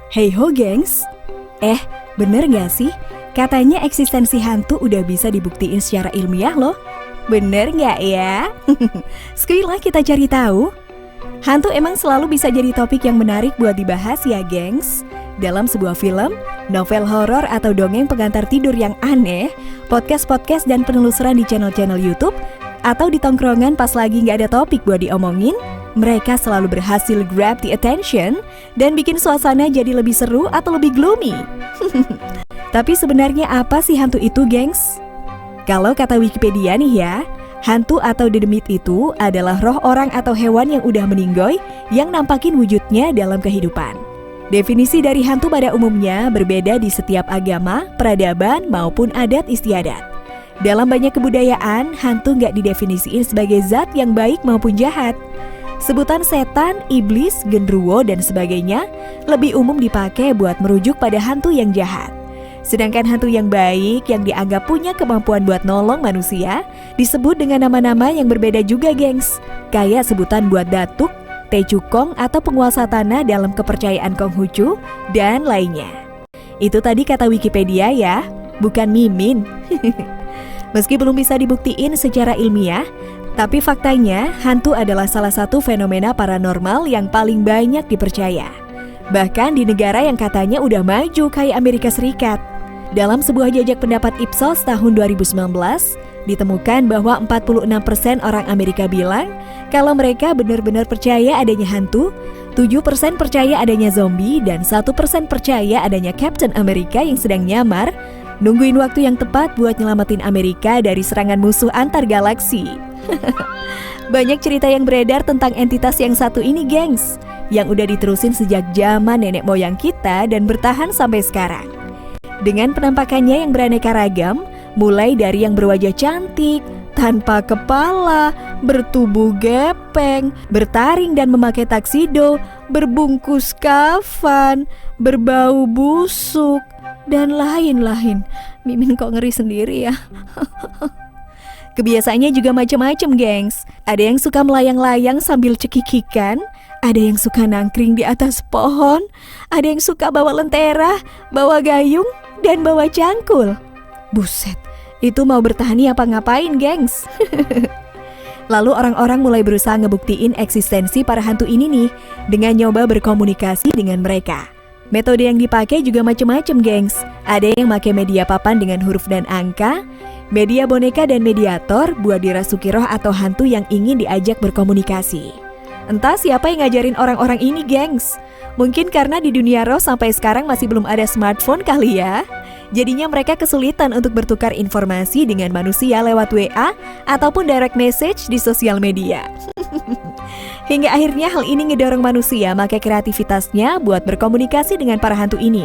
Hey ho gengs, bener gak sih? Katanya eksistensi hantu udah bisa dibuktiin secara ilmiah loh. Bener gak ya? Sekali kita cari tahu. Hantu emang selalu bisa jadi topik yang menarik buat dibahas ya gengs. Dalam sebuah film, novel horor atau dongeng pengantar tidur yang aneh, podcast-podcast dan penelusuran di channel-channel YouTube, atau di tongkrongan pas lagi gak ada topik buat diomongin, mereka selalu berhasil grab the attention dan bikin suasana jadi lebih seru atau lebih gloomy. Tapi sebenarnya apa sih hantu itu, gengs? Kalau kata Wikipedia nih ya, hantu atau dedemit itu adalah roh orang atau hewan yang udah meninggoy yang nampakin wujudnya dalam kehidupan. Definisi dari hantu pada umumnya berbeda di setiap agama, peradaban, maupun adat istiadat. Dalam banyak kebudayaan, hantu nggak didefinisiin sebagai zat yang baik maupun jahat. Sebutan setan, iblis, genderuwo, dan sebagainya lebih umum dipakai buat merujuk pada hantu yang jahat. Sedangkan hantu yang baik yang dianggap punya kemampuan buat nolong manusia disebut dengan nama-nama yang berbeda juga, gengs. Kayak sebutan buat datuk, teh cukong, atau penguasa tanah dalam kepercayaan Konghucu, dan lainnya. Itu tadi kata Wikipedia ya, bukan mimin. Meski belum bisa dibuktiin secara ilmiah, tapi faktanya hantu adalah salah satu fenomena paranormal yang paling banyak dipercaya. Bahkan di negara yang katanya udah maju kayak Amerika Serikat. Dalam sebuah jajak pendapat Ipsos tahun 2019, ditemukan bahwa 46% orang Amerika bilang kalau mereka benar-benar percaya adanya hantu, 7% percaya adanya zombie, dan 1% percaya adanya Captain America yang sedang nyamar, nungguin waktu yang tepat buat nyelamatin Amerika dari serangan musuh antar galaksi. Banyak cerita yang beredar tentang entitas yang satu ini, gengs, yang udah diterusin sejak zaman nenek moyang kita dan bertahan sampai sekarang. Dengan penampakannya yang beraneka ragam, mulai dari yang berwajah cantik, tanpa kepala, bertubuh gepeng, bertaring dan memakai taksido, berbungkus kafan, berbau busuk, dan lain-lain. Mimin kok ngeri sendiri ya. Kebiasaannya juga macam-macam, gengs. Ada yang suka melayang-layang sambil cekikikan, ada yang suka nangkring di atas pohon, ada yang suka bawa lentera, bawa gayung, dan bawa cangkul. Buset, itu mau bertani apa ngapain, gengs? Lalu orang-orang mulai berusaha ngebuktiin eksistensi para hantu ini nih dengan nyoba berkomunikasi dengan mereka. Metode yang dipakai juga macam-macam, gengs. Ada yang pakai media papan dengan huruf dan angka, media boneka dan mediator buat dirasuki roh atau hantu yang ingin diajak berkomunikasi. Entah siapa yang ngajarin orang-orang ini, gengs. Mungkin karena di dunia roh sampai sekarang masih belum ada smartphone kali ya. Jadinya mereka kesulitan untuk bertukar informasi dengan manusia lewat WA ataupun direct message di sosial media. Hingga akhirnya hal ini ngedorong manusia pakai kreativitasnya buat berkomunikasi dengan para hantu ini.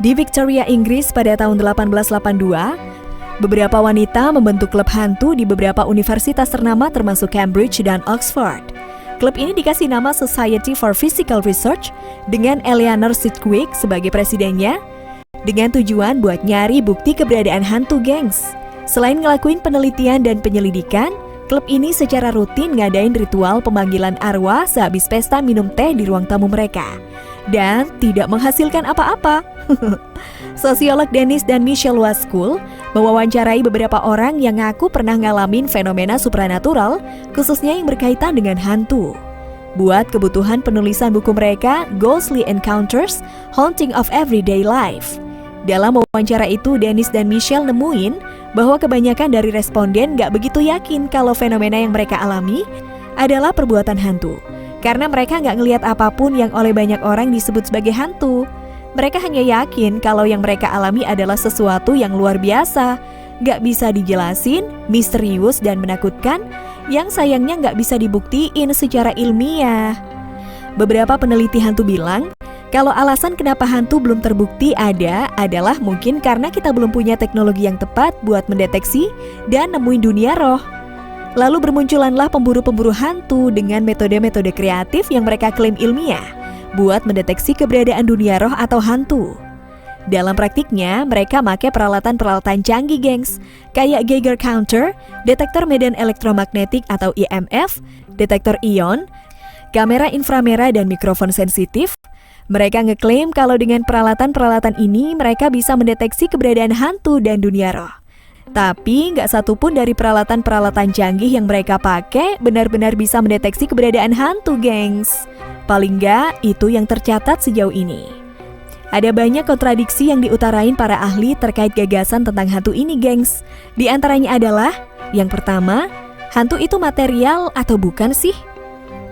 Di Victoria, Inggris pada tahun 1882, beberapa wanita membentuk klub hantu di beberapa universitas ternama termasuk Cambridge dan Oxford. Klub ini dikasih nama Society for Physical Research dengan Eleanor Sidgwick sebagai presidennya, dengan tujuan buat nyari bukti keberadaan hantu, gengs. Selain ngelakuin penelitian dan penyelidikan, klub ini secara rutin ngadain ritual pemanggilan arwah sehabis pesta minum teh di ruang tamu mereka. Dan tidak menghasilkan apa-apa. Sosiolog Dennis dan Michelle Waskul mewawancarai beberapa orang yang ngaku pernah ngalamin fenomena supranatural, khususnya yang berkaitan dengan hantu. Buat kebutuhan penulisan buku mereka, Ghostly Encounters, Haunting of Everyday Life. Dalam wawancara itu, Dennis dan Michelle nemuin bahwa kebanyakan dari responden gak begitu yakin kalau fenomena yang mereka alami adalah perbuatan hantu. Karena mereka gak ngelihat apapun yang oleh banyak orang disebut sebagai hantu. Mereka hanya yakin kalau yang mereka alami adalah sesuatu yang luar biasa, gak bisa dijelasin, misterius dan menakutkan, yang sayangnya gak bisa dibuktiin secara ilmiah. Beberapa peneliti hantu bilang, kalau alasan kenapa hantu belum terbukti adalah mungkin karena kita belum punya teknologi yang tepat buat mendeteksi dan nemuin dunia roh. Lalu bermunculanlah pemburu-pemburu hantu dengan metode-metode kreatif yang mereka klaim ilmiah buat mendeteksi keberadaan dunia roh atau hantu. Dalam praktiknya, mereka pakai peralatan-peralatan canggih, gengs, kayak Geiger counter, detektor medan elektromagnetik atau EMF, detektor ion, kamera inframerah dan mikrofon sensitif, Mereka ngeklaim kalau dengan peralatan-peralatan ini mereka bisa mendeteksi keberadaan hantu dan dunia roh. Tapi nggak satupun dari peralatan-peralatan canggih yang mereka pakai benar-benar bisa mendeteksi keberadaan hantu, gengs. Paling nggak itu yang tercatat sejauh ini. Ada banyak kontradiksi yang diutarain para ahli terkait gagasan tentang hantu ini, gengs. Di antaranya adalah, yang pertama, hantu itu material atau bukan sih?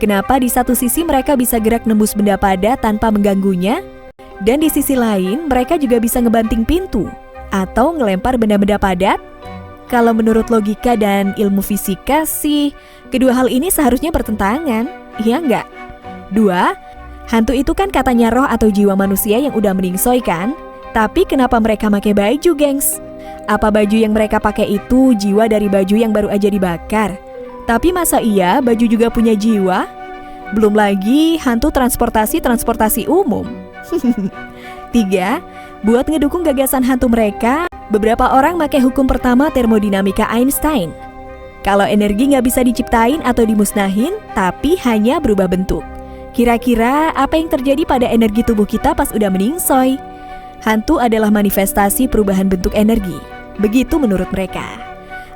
Kenapa di satu sisi mereka bisa gerak nembus benda padat tanpa mengganggunya? Dan di sisi lain, mereka juga bisa ngebanting pintu atau ngelempar benda-benda padat? Kalau menurut logika dan ilmu fisika sih, kedua hal ini seharusnya bertentangan, iya nggak? 2. Hantu itu kan katanya roh atau jiwa manusia yang udah meningsoi kan? Tapi kenapa mereka pakai baju, gengs? Apa baju yang mereka pakai itu jiwa dari baju yang baru aja dibakar? Tapi masa iya baju juga punya jiwa? Belum lagi hantu transportasi umum. 3. Buat ngedukung gagasan hantu mereka, beberapa orang pakai hukum pertama termodinamika Einstein. Kalau energi nggak bisa diciptain atau dimusnahin, tapi hanya berubah bentuk. Kira-kira apa yang terjadi pada energi tubuh kita pas udah meningsoi? Hantu adalah manifestasi perubahan bentuk energi. Begitu menurut mereka.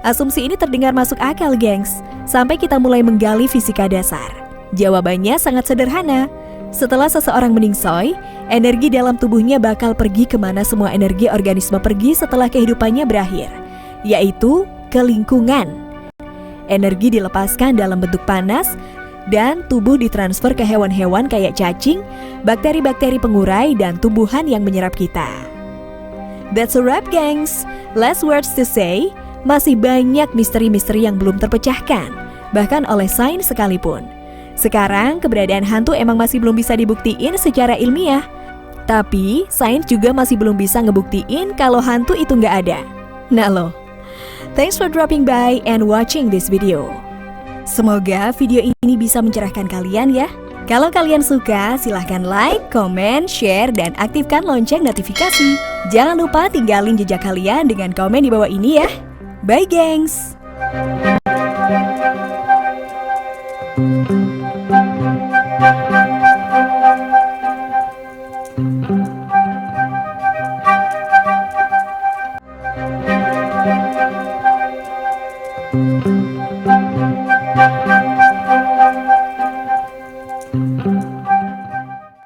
Asumsi ini terdengar masuk akal, gengs, sampai kita mulai menggali fisika dasar. Jawabannya sangat sederhana. Setelah seseorang meningsoi, energi dalam tubuhnya bakal pergi kemana semua energi organisme pergi setelah kehidupannya berakhir, yaitu ke lingkungan. Energi dilepaskan dalam bentuk panas, dan tubuh ditransfer ke hewan-hewan kayak cacing, bakteri-bakteri pengurai, dan tumbuhan yang menyerap kita. That's a wrap, gengs. Last words to say, masih banyak misteri-misteri yang belum terpecahkan, bahkan oleh sains sekalipun. Sekarang, keberadaan hantu emang masih belum bisa dibuktiin secara ilmiah. Tapi, sains juga masih belum bisa ngebuktiin kalau hantu itu nggak ada. Nah loh. Thanks for dropping by and watching this video. Semoga video ini bisa mencerahkan kalian ya. Kalau kalian suka, silahkan like, comment, share, dan aktifkan lonceng notifikasi. Jangan lupa tinggalin jejak kalian dengan komen di bawah ini ya. Bye, gengs!